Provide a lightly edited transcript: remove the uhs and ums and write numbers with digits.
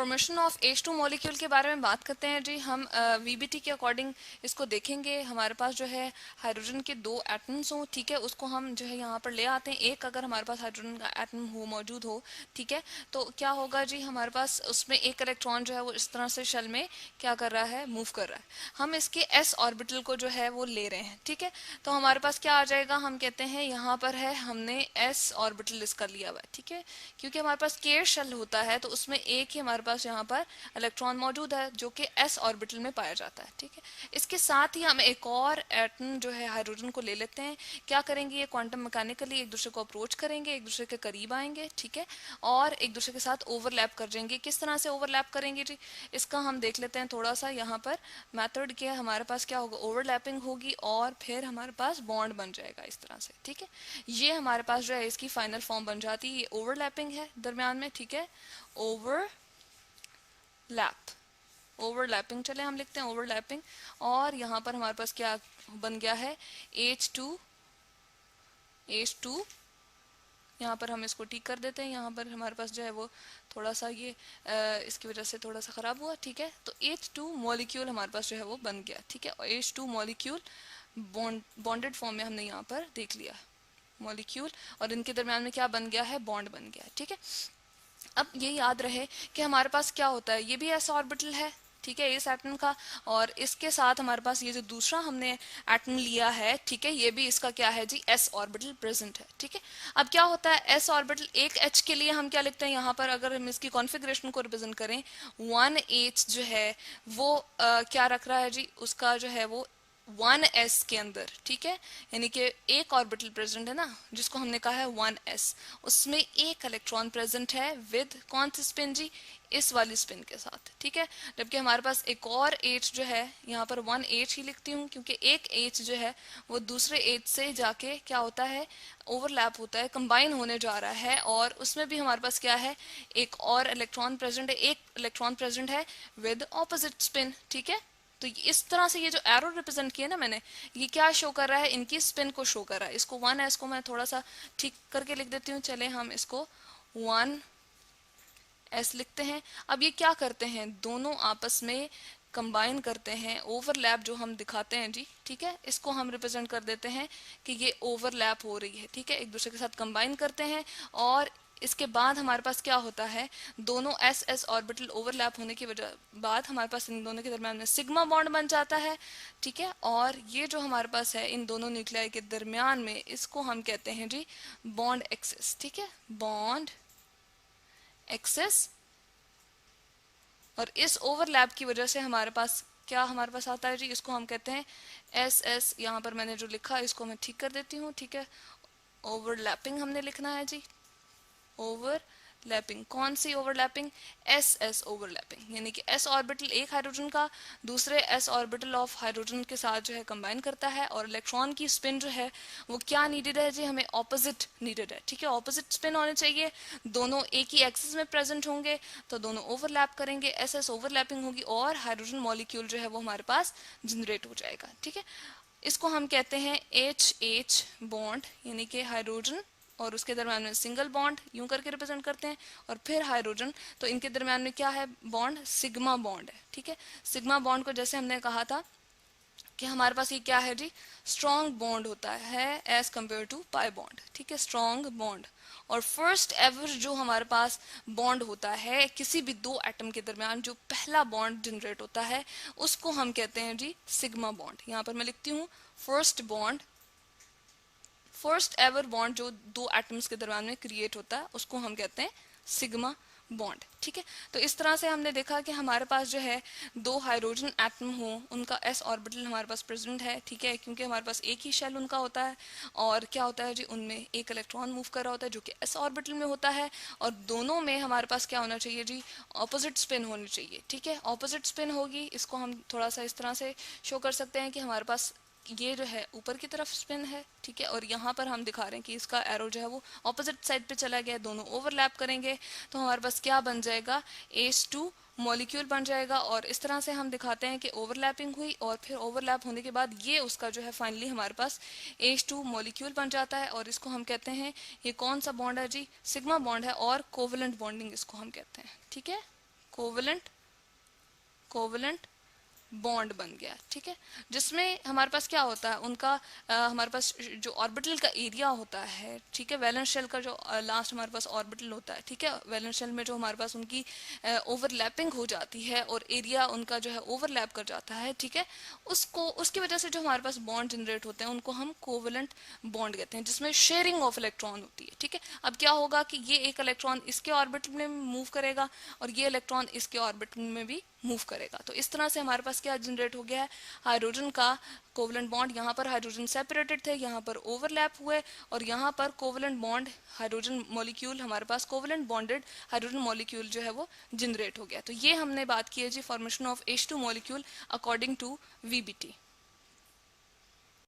Formation of H2 molecule के बारे में बात करते हैं जी। हम VBT के अकॉर्डिंग इसको देखेंगे। हमारे पास जो है हाइड्रोजन के 2 एटम्स हो, ठीक है, उसको हम जो है यहाँ पर ले आते हैं। एक अगर हमारे पास हाइड्रोजन का एटम हो मौजूद हो, ठीक है, तो क्या होगा जी, हमारे पास उसमें एक इलेक्ट्रॉन जो है वो इस तरह से शेल में क्या कर रहा है, मूव कर रहा है। हम इसके s ऑर्बिटल को जो है वो ले रहे हैं, ठीक है। तो हमारे पास क्या आ जाएगा, हम कहते हैं यहाँ पर है हमने s ऑर्बिटल इसका लिया हुआ है, ठीक है, क्योंकि हमारे पास केयर शेल होता है तो उसमें एक ही हमारे पास यहाँ पर इलेक्ट्रॉन मौजूद है जो कि s ऑर्बिटल में पाया जाता है, ठीक है। इसके साथ ही हम एक और एटम जो है हाइड्रोजन को ले लेते हैं। क्या करेंगे, ये क्वांटम मैकेनिकली एक दूसरे को अप्रोच करेंगे, एक दूसरे के करीब आएंगे, ठीक है, और एक दूसरे के साथ ओवरलैप कर जाएंगे। किस तरह से ओवरलैप करेंगे जी, इसका हम देख लेते हैं थोड़ा सा। यहाँ पर मेथड के हमारे पास क्या होगा, ओवरलैपिंग होगी और फिर हमारे पास बॉन्ड बन जाएगा इस तरह से, ठीक है। ये हमारे पास जो है इसकी फाइनल फॉर्म बन जाती है। ये ओवरलैपिंग है दरम्यान में, ठीक है, ओवरलैपिंग चले हम लिखते हैं ओवरलैपिंग। और यहाँ पर हमारे पास क्या बन गया है, H2 यहाँ पर हम इसको ठीक कर देते हैं। यहाँ पर हमारे पास जो है वो थोड़ा सा ये इसकी वजह से थोड़ा सा ख़राब हुआ, ठीक है। तो H2 मॉलिक्यूल हमारे पास जो है वो बन गया, ठीक है। और H2 मॉलिक्यूल बॉन्डेड फॉर्म में हमने यहाँ पर देख लिया मॉलिक्यूल, और इनके दरम्यान में क्या बन गया है, बॉन्ड बन गया है, ठीक है। अब ये याद रहे कि हमारे पास क्या होता है, ये भी s ऑर्बिटल है, ठीक है, इस एटम का, और इसके साथ हमारे पास ये जो दूसरा हमने एटम लिया है, ठीक है, ये भी इसका क्या है जी, s ऑर्बिटल प्रेजेंट है, ठीक है। अब क्या होता है, s ऑर्बिटल एक h के लिए हम क्या लिखते हैं यहाँ पर, अगर हम इसकी कॉन्फ़िगरेशन को रिप्रेजेंट करें, 1h जो है वो क्या रख रहा है जी, उसका जो है वो 1s के अंदर, ठीक है, यानी कि एक ऑर्बिटल प्रेजेंट है ना, जिसको हमने कहा है 1s, उसमें एक इलेक्ट्रॉन प्रेजेंट है विद कौन सी स्पिन जी, इस वाली स्पिन के साथ, ठीक है। जबकि हमारे पास एक और H जो है, यहाँ पर 1H ही लिखती हूँ क्योंकि एक H जो है वो दूसरे H से जाके क्या होता है, ओवरलैप होता है, कंबाइन होने जा रहा है, और उसमें भी हमारे पास क्या है, एक और इलेक्ट्रॉन प्रेजेंट है, एक इलेक्ट्रॉन प्रेजेंट है विद ऑपोजिट स्पिन, ठीक है। तो इस तरह से ये जो एरो रिप्रेजेंट किया ना मैंने, ये क्या शो कर रहा है, इनकी स्पिन को शो कर रहा है। इसको 1s को मैं थोड़ा सा ठीक करके लिख देती हूँ, चले हम इसको 1s लिखते हैं। अब ये क्या करते हैं, दोनों आपस में कंबाइन करते हैं, ओवरलैप जो हम दिखाते हैं जी, ठीक है, इसको हम रिप्रेजेंट कर देते हैं कि ये ओवरलैप हो रही है, ठीक है, एक दूसरे के साथ कंबाइन करते हैं। और इसके बाद हमारे पास क्या होता है, दोनों s ऑर्बिटल ओवरलैप होने की वजह बाद हमारे पास इन दोनों के दरम्यान में सिग्मा बॉन्ड बन जाता है, ठीक है। और ये जो हमारे पास है इन दोनों न्यूक्लियाई के दरम्यान में, इसको हम कहते हैं जी बॉन्ड एक्सेस, ठीक है, बॉन्ड एक्सेस। और इस ओवरलैप की वजह से हमारे पास क्या हमारे पास आता है जी, इसको हम कहते हैं SS। यहाँ पर मैंने जो लिखा इसको मैं ठीक कर देती हूँ, ठीक है, ओवरलैपिंग हमने लिखना है जी, ओवरलैपिंग। कौन सी ओवरलैपिंग, SS ओवरलैपिंग, यानी कि s ऑर्बिटल एक हाइड्रोजन का दूसरे s ऑर्बिटल ऑफ हाइड्रोजन के साथ जो है कंबाइन करता है, और इलेक्ट्रॉन की स्पिन जो है वो क्या नीडेड है जी, हमें ऑपोजिट नीडेड है, ठीक है, ऑपोजिट स्पिन होने चाहिए, दोनों एक ही एक्सिस में प्रेजेंट होंगे तो दोनों ओवरलैप करेंगे, SS ओवरलैपिंग होगी और हाइड्रोजन मॉलिक्यूल जो है वो हमारे पास जनरेट हो जाएगा, ठीक है। इसको हम कहते हैं HH बॉन्ड, यानी कि हाइड्रोजन और उसके दरम्यान में सिंगल बॉन्ड, यूं करके रिप्रेजेंट करते हैं, और फिर हाइड्रोजन, तो इनके दरम्यान में क्या है, बॉन्ड सिग्मा बॉन्ड है, ठीक है। सिग्मा बॉन्ड को जैसे हमने कहा था कि हमारे पास ये क्या है जी, स्ट्रॉन्ग बॉन्ड होता है as compare to pi bond, ठीक है, स्ट्रॉन्ग बॉन्ड। और फर्स्ट एवर जो हमारे पास बॉन्ड होता है किसी भी दो एटम के दरमियान, जो पहला बॉन्ड जनरेट होता है, उसको हम कहते हैं जी सिग्मा बॉन्ड। यहाँ पर मैं लिखती हूँ first bond, first ever bond जो दो एटम्स के दरम्यान में क्रिएट होता है उसको हम कहते हैं सिग्मा बॉन्ड, ठीक है। तो इस तरह से हमने देखा कि हमारे पास जो है दो हाइड्रोजन एटम हो, उनका s ऑर्बिटल हमारे पास प्रेजेंट है, ठीक है, क्योंकि हमारे पास एक ही शेल उनका होता है, और क्या होता है जी, उनमें एक इलेक्ट्रॉन मूव कर रहा होता है जो कि s ऑर्बिटल में होता है, और दोनों में हमारे पास क्या होना चाहिए जी, ऑपोजिट स्पिन होनी चाहिए, ठीक है, ऑपोजिट स्पिन होगी। इसको हम थोड़ा सा इस तरह से शो कर सकते हैं कि हमारे पास ये जो है ऊपर की तरफ स्पिन है, ठीक है, और यहाँ पर हम दिखा रहे हैं कि इसका एरो जो है वो ऑपोजिट साइड पे चला गया, दोनों ओवरलैप करेंगे तो हमारे पास क्या बन जाएगा, H2 मॉलिक्यूल बन जाएगा। और इस तरह से हम दिखाते हैं कि ओवरलैपिंग हुई, और फिर ओवरलैप होने के बाद ये उसका जो है फाइनली हमारे पास H2 मॉलिक्यूल बन जाता है, और इसको हम कहते हैं, ये कौन सा बॉन्ड है जी, सिग्मा बॉन्ड है, और कोवलेंट बॉन्डिंग इसको हम कहते हैं, ठीक है, कोवेलेंट कोवेलेंट बॉन्ड बन गया, ठीक है, जिसमें हमारे पास क्या होता है, उनका हमारे पास जो ऑर्बिटल का एरिया होता है, ठीक है, वैलेंस शेल का जो लास्ट हमारे पास ऑर्बिटल होता है, ठीक है, वैलेंस शेल में जो हमारे पास उनकी ओवरलैपिंग हो जाती है और एरिया उनका जो है ओवरलैप कर जाता है, ठीक है, उसको उसकी वजह से जो हमारे पास बॉन्ड जनरेट होते हैं उनको हम कोवेलेंट बॉन्ड कहते हैं, जिसमें शेयरिंग ऑफ इलेक्ट्रॉन होती है, ठीक है। अब क्या होगा कि ये एक इलेक्ट्रॉन इसके ऑर्बिटल में मूव करेगा और ये इलेक्ट्रॉन इसके ऑर्बिटल में भी मूव करेगा। तो इस तरह से हमारे पास क्या जनरेट हो गया है, हाइड्रोजन का कोवेलेंट बॉन्ड, यहाँ पर हाइड्रोजन सेपरेटेड थे, यहाँ पर ओवरलैप हुए और यहाँ पर कोवेलेंट बॉन्ड हाइड्रोजन मॉलिक्यूल हमारे पास कोवेलेंट बॉन्डेड हाइड्रोजन मॉलिक्यूल जो है वो जनरेट हो गया। तो ये हमने बात की है जी formation of H2 molecule according to VBT।